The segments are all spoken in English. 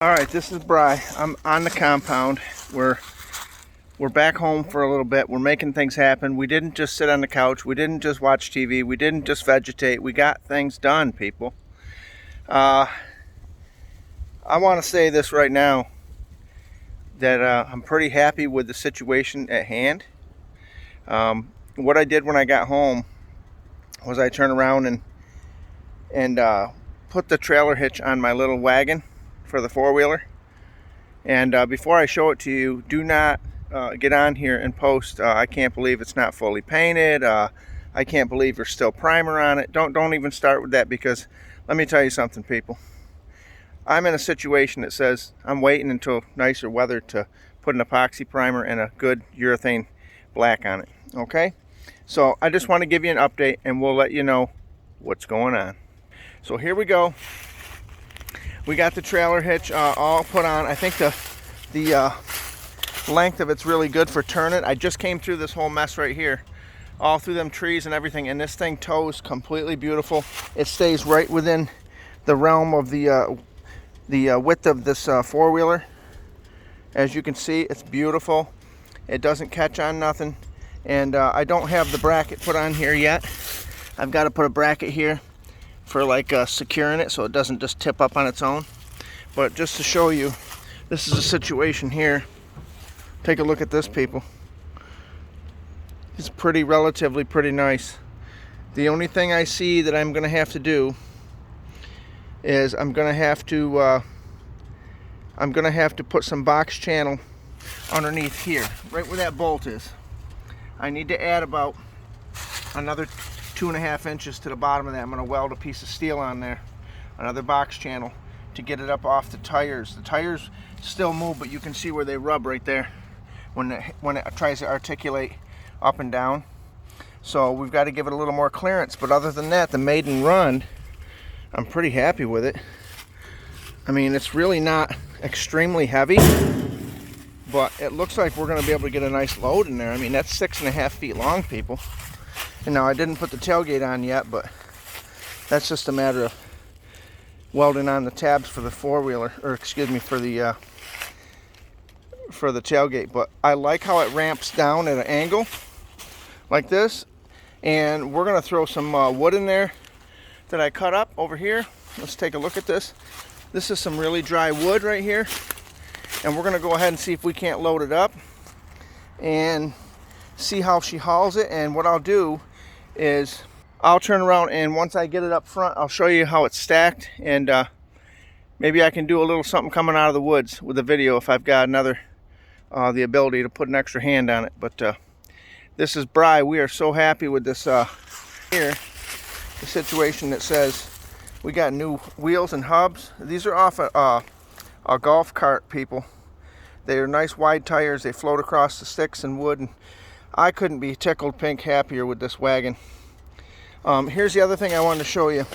Alright, this is Bry. I'm on the compound. We're back home for a little bit. We're making things happen. We didn't just sit on the couch. We didn't just watch TV. We didn't just vegetate. We got things done, people. I want to say this right now, that I'm pretty happy with the situation at hand. What I did when I got home was I turned around and put the trailer hitch on my little wagon for the four-wheeler. And before I show it to you, do not get on here and post, I can't believe it's not fully painted, I can't believe there's still primer on it. Don't even start with that, because let me tell you something, people. I'm in a situation that says I'm waiting until nicer weather to put an epoxy primer and a good urethane black on it. Okay, so I just want to give you an update and we'll let you know what's going on. So here we go. We got the trailer hitch all put on. I think the length of it's really good for turning. I just came through this whole mess right here, all through them trees and everything, and this thing tows completely beautiful. It stays right within the realm of the width of this four-wheeler. As you can see, it's beautiful. It doesn't catch on nothing, and I don't have the bracket put on here yet. I've got to put a bracket here for like securing it so it doesn't just tip up on its own. But just to show you, this is a situation here. Take a look at this, people. It's relatively pretty nice. The only thing I see that I'm gonna have to do is I'm gonna have to put some box channel underneath here, right where that bolt is. I need to add about another 2.5 inches to the bottom of that. I'm going to weld a piece of steel on there, another box channel, to get it up off the tires. The tires still move, but you can see where they rub right there when it tries to articulate up and down. So we've got to give it a little more clearance. But other than that, the maiden run, I'm pretty happy with it. I mean, it's really not extremely heavy, but it looks like we're going to be able to get a nice load in there. I mean, that's 6.5 feet long, people. And now I didn't put the tailgate on yet, but that's just a matter of welding on the tabs for the four-wheeler, or excuse me, for the tailgate. But I like how it ramps down at an angle like this, and we're gonna throw some wood in there that I cut up over here. Let's take a look at this. This is some really dry wood right here, and we're gonna go ahead and see if we can't load it up and see how she hauls it. And what I'll do is I'll turn around, and once I get it up front, I'll show you how it's stacked, and maybe I can do a little something coming out of the woods with a video if I've got the ability to put an extra hand on it. But this is Bry. We are so happy with this here, the situation that says we got new wheels and hubs. These are off a golf cart, people. They are nice wide tires. They float across the sticks and wood, and I couldn't be tickled pink happier with this wagon. Here's the other thing I wanted to show you.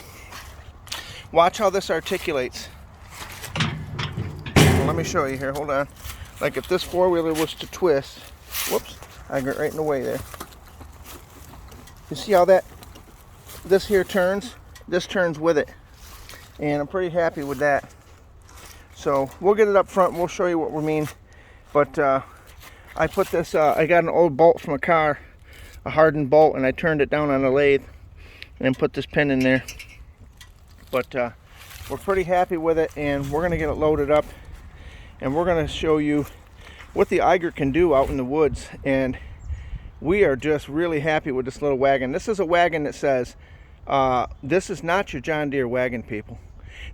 Watch how this articulates. Well, let me show you here. Hold on. Like if this four-wheeler was to twist, whoops, I got right in the way there. You see how this here turns? This turns with it, and I'm pretty happy with that. So we'll get it up front and we'll show you what we mean. But I put this, I got an old bolt from a car, a hardened bolt, and I turned it down on the lathe and then put this pin in there. But we're pretty happy with it, and we're going to get it loaded up, and we're going to show you what the Eiger can do out in the woods. And we are just really happy with this little wagon. This is a wagon that says, this is not your John Deere wagon, people.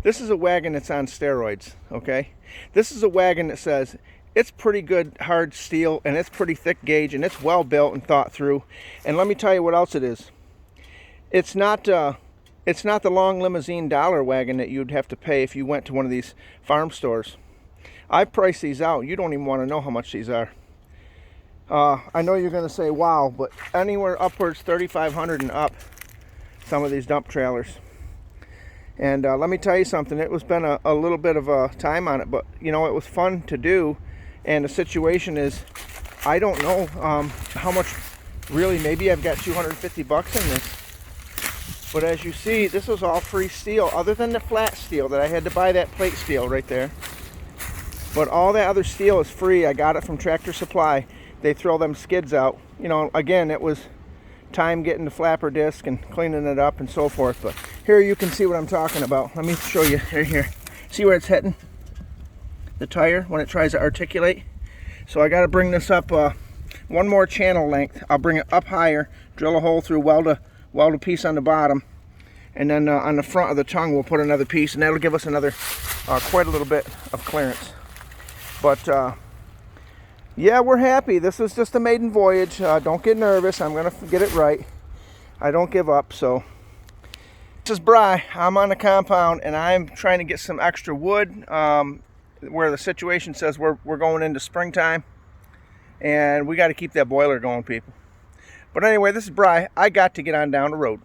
This is a wagon that's on steroids, okay? This is a wagon that says, it's pretty good hard steel, and it's pretty thick gauge, and it's well built and thought through. And let me tell you what else it is. It's not the long limousine dollar wagon that you'd have to pay if you went to one of these farm stores. I've priced these out. You don't even want to know how much these are. I know you're going to say, wow, but anywhere upwards $3,500 and up, some of these dump trailers. And let me tell you something. It was been a little bit of a time on it, but you know, it was fun to do. And the situation is, I don't know how much, really, maybe I've got 250 bucks in this. But as you see, this was all free steel, other than the flat steel that I had to buy that plate steel right there. But all that other steel is free. I got it from Tractor Supply. They throw them skids out. You know, again, it was time getting the flapper disc and cleaning it up and so forth. But here you can see what I'm talking about. Let me show you right here. See where it's hitting the tire when it tries to articulate? So I got to bring this up one more channel length. I'll bring it up higher, drill a hole through, weld a piece on the bottom, and then on the front of the tongue we'll put another piece, and that'll give us another quite a little bit of clearance. But yeah, we're happy. This is just a maiden voyage. Don't get nervous. I'm gonna get it right. I don't give up. So this is Bry. I'm on the compound and I'm trying to get some extra wood where the situation says we're going into springtime, and we got to keep that boiler going, people. But anyway, this is Bry. I got to get on down the road.